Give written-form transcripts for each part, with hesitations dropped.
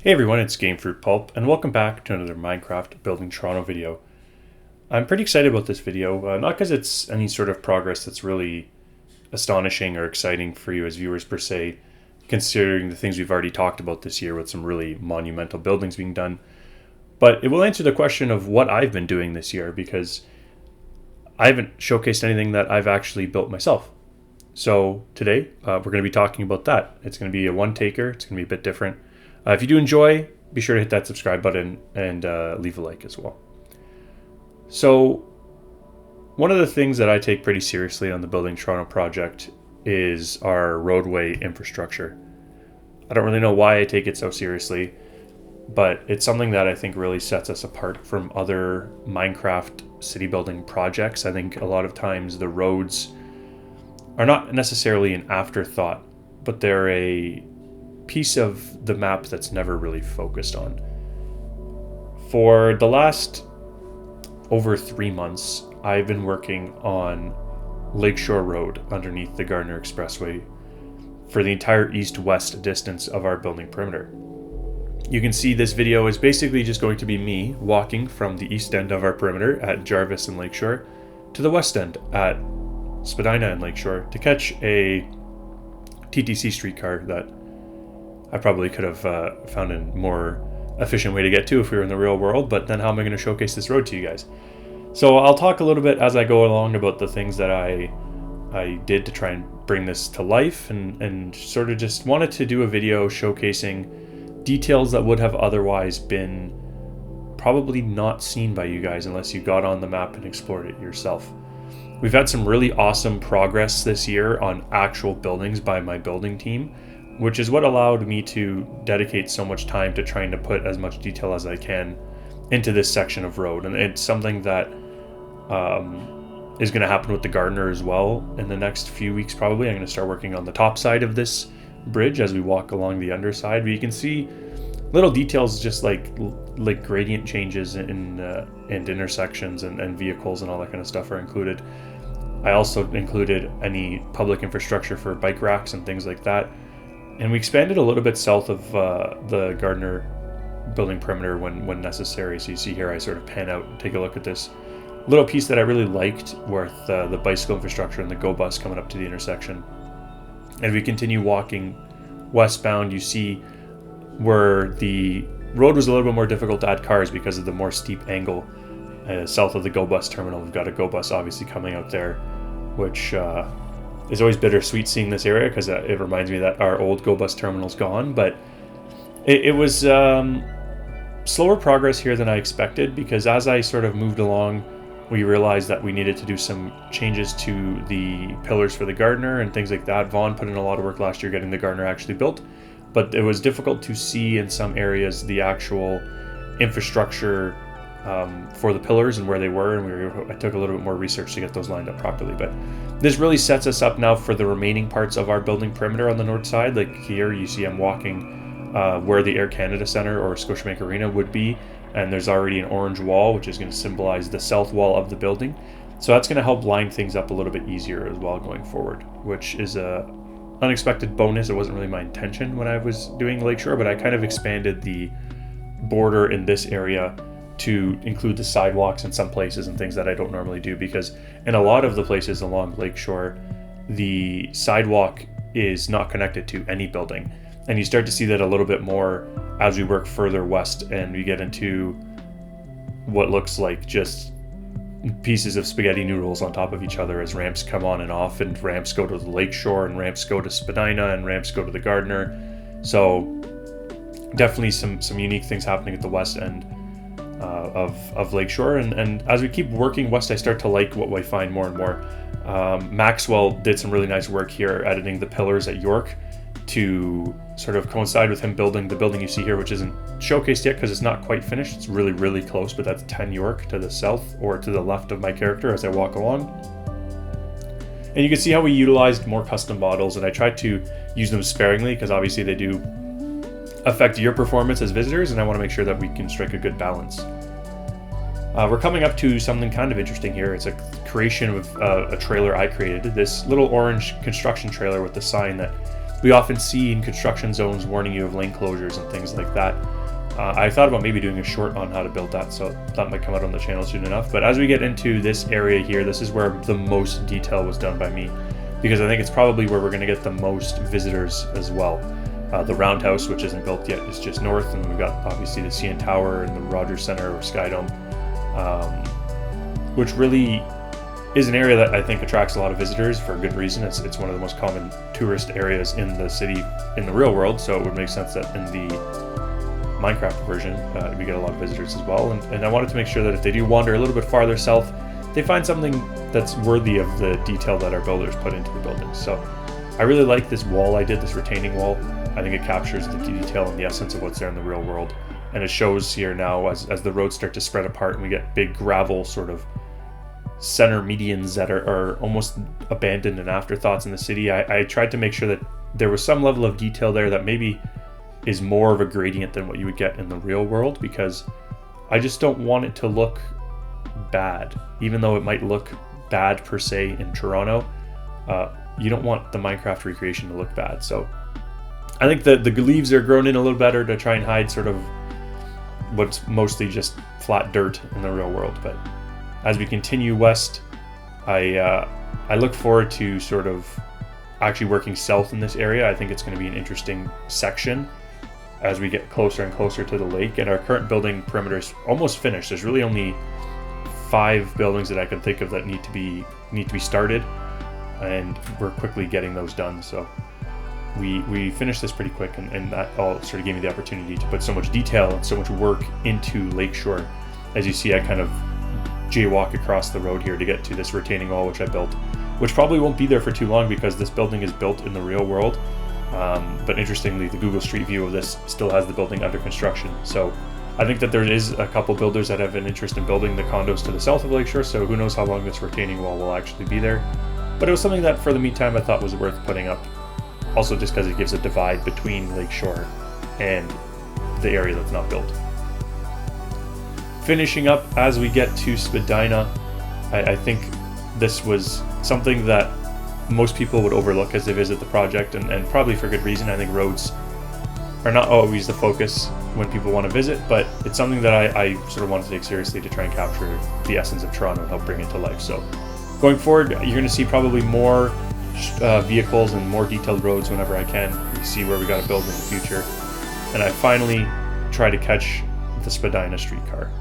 Hey everyone, it's Gamefruitpulp, and welcome back to another Minecraft Building Toronto video. I'm pretty excited about this video, not because it's any sort of progress that's really astonishing or exciting for you as viewers per se, considering the things we've already talked about this year with some really monumental buildings being done, but it will answer the question of what I've been doing this year, because I haven't showcased anything that I've actually built myself. So today, we're going to be talking about that. It's going to be a one-taker, it's going to be a bit different. If you do enjoy, be sure to hit that subscribe button and leave a like as well. So, one of the things that I take pretty seriously on the Building Toronto project is our roadway infrastructure. I don't really know why I take it so seriously, but it's something that I think really sets us apart from other Minecraft city building projects. I think a lot of times the roads are not necessarily an afterthought, but they're a piece of the map that's never really focused on. For the last over 3 months, I've been working on Lakeshore Road underneath the Gardner Expressway for the entire east-west distance of our building perimeter. You can see this video is basically just going to be me walking from the east end of our perimeter at Jarvis and Lakeshore to the west end at Spadina and Lakeshore to catch a TTC streetcar that I probably could have found a more efficient way to get to if we were in the real world, but then how am I going to showcase this road to you guys? So I'll talk a little bit as I go along about the things that I did to try and bring this to life, and sort of just wanted to do a video showcasing details that would have otherwise been probably not seen by you guys unless you got on the map and explored it yourself. We've had some really awesome progress this year on actual buildings by my building team, which is what allowed me to dedicate so much time to trying to put as much detail as I can into this section of road. And it's something that is going to happen with the Gardner as well in the next few weeks probably. I'm going to start working on the top side of this bridge as we walk along the underside, but you can see little details just like gradient changes and intersections and vehicles and all that kind of stuff are included. I also included any public infrastructure for bike racks and things like that. And we expanded a little bit south of the Gardner building perimeter when necessary. So you see here I sort of pan out and take a look at this little piece that I really liked with the bicycle infrastructure and the Go Bus coming up to the intersection. As we continue walking westbound, you see where the road was a little bit more difficult to add cars because of the more steep angle south of the Go Bus terminal. We've got a Go Bus obviously coming out there, which it's always bittersweet seeing this area because it reminds me that our old Go Bus terminal's gone, but it was slower progress here than I expected, because as I sort of moved along, we realized that we needed to do some changes to the pillars for the Gardner and things like that. Vaughn put in a lot of work last year getting the Gardner actually built, but it was difficult to see in some areas the actual infrastructure for the pillars and where they were, and I took a little bit more research to get those lined up properly. But this really sets us up now for the remaining parts of our building perimeter on the north side. Like here you see I'm walking where the Air Canada Centre or Scotiabank Arena would be, and there's already an orange wall which is going to symbolize the south wall of the building. So that's going to help line things up a little bit easier as well going forward, which is a unexpected bonus. It wasn't really my intention when I was doing Lakeshore, but I kind of expanded the border in this area to include the sidewalks in some places and things that I don't normally do, because in a lot of the places along Lakeshore, the sidewalk is not connected to any building. And you start to see that a little bit more as we work further west and we get into what looks like just pieces of spaghetti noodles on top of each other as ramps come on and off, and ramps go to the Lakeshore and ramps go to Spadina and ramps go to the Gardner. So definitely some unique things happening at the west end of Lakeshore, and as we keep working west, I start to like what we find more and more. Maxwell did some really nice work here editing the pillars at York to sort of coincide with him building the building you see here, which isn't showcased yet because it's not quite finished. It's really close, but that's 10 York to the south or to the left of my character as I walk along. And you can see how we utilized more custom models, and I tried to use them sparingly because obviously they do affect your performance as visitors, and I want to make sure that we can strike a good balance. We're coming up to something kind of interesting here. It's a creation of a trailer I created, this little orange construction trailer with the sign that we often see in construction zones warning you of lane closures and things like that. I thought about maybe doing a short on how to build that, so that might come out on the channel soon enough. But as we get into this area here, this is where the most detail was done by me, because I think it's probably where we're going to get the most visitors as well. The roundhouse, which isn't built yet, is just north, and we've got obviously the CN Tower and the Rogers Center or Skydome, which really is an area that I think attracts a lot of visitors for a good reason. It's one of the most common tourist areas in the city in the real world, so it would make sense that in the Minecraft version we get a lot of visitors as well. And I wanted to make sure that if they do wander a little bit farther south, they find something that's worthy of the detail that our builders put into the buildings. So I really like this wall I did, this retaining wall. I think it captures the detail and the essence of what's there in the real world. And it shows here now as the roads start to spread apart and we get big gravel sort of center medians that are almost abandoned and afterthoughts in the city. I tried to make sure that there was some level of detail there that maybe is more of a gradient than what you would get in the real world, because I just don't want it to look bad. Even though it might look bad per se in Toronto, you don't want the Minecraft recreation to look bad. So I think the leaves are grown in a little better to try and hide sort of what's mostly just flat dirt in the real world. But as we continue west, I look forward to sort of actually working south in this area. I think it's going to be an interesting section as we get closer and closer to the lake. And our current building perimeter is almost finished. There's really only 5 buildings that I can think of that need to be started, and we're quickly getting those done. So we finished this pretty quick, and that all sort of gave me the opportunity to put so much detail and so much work into Lakeshore. As you see, I kind of jaywalk across the road here to get to this retaining wall which I built, which probably won't be there for too long because this building is built in the real world. But interestingly, the Google Street View of this still has the building under construction. So I think that there is a couple builders that have an interest in building the condos to the south of Lakeshore, so who knows how long this retaining wall will actually be there. But it was something that for the meantime I thought was worth putting up. Also just because it gives a divide between Lakeshore and the area that's not built. Finishing up as we get to Spadina, I think this was something that most people would overlook as they visit the project, and probably for good reason. I think roads are not always the focus when people want to visit, but it's something that I sort of want to take seriously to try and capture the essence of Toronto and help bring it to life. So going forward, you're going to see probably more vehicles and more detailed roads whenever I can. You see where we got to build in the future. And I finally try to catch the Spadina streetcar.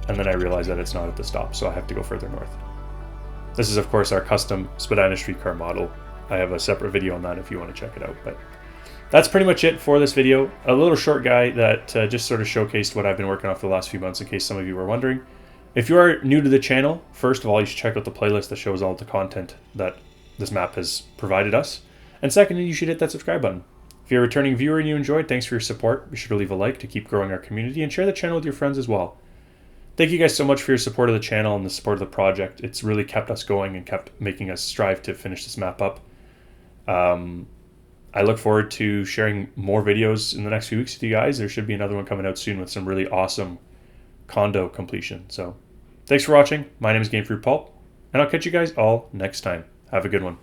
And then I realize that it's not at the stop, so I have to go further north. This is, of course, our custom Spadina streetcar model. I have a separate video on that if you want to check it out. But that's pretty much it for this video. A little short guy that just sort of showcased what I've been working on for the last few months, in case some of you were wondering. If you are new to the channel, first of all, you should check out the playlist that shows all the content that this map has provided us. And secondly, you should hit that subscribe button. If you're a returning viewer and you enjoyed, thanks for your support. Be sure to leave a like to keep growing our community, and share the channel with your friends as well. Thank you guys so much for your support of the channel and the support of the project. It's really kept us going and kept making us strive to finish this map up. I look forward to sharing more videos in the next few weeks with you guys. There should be another one coming out soon with some really awesome condo completion. So thanks for watching. My name is Gamefruitpulp, and I'll catch you guys all next time. Have a good one.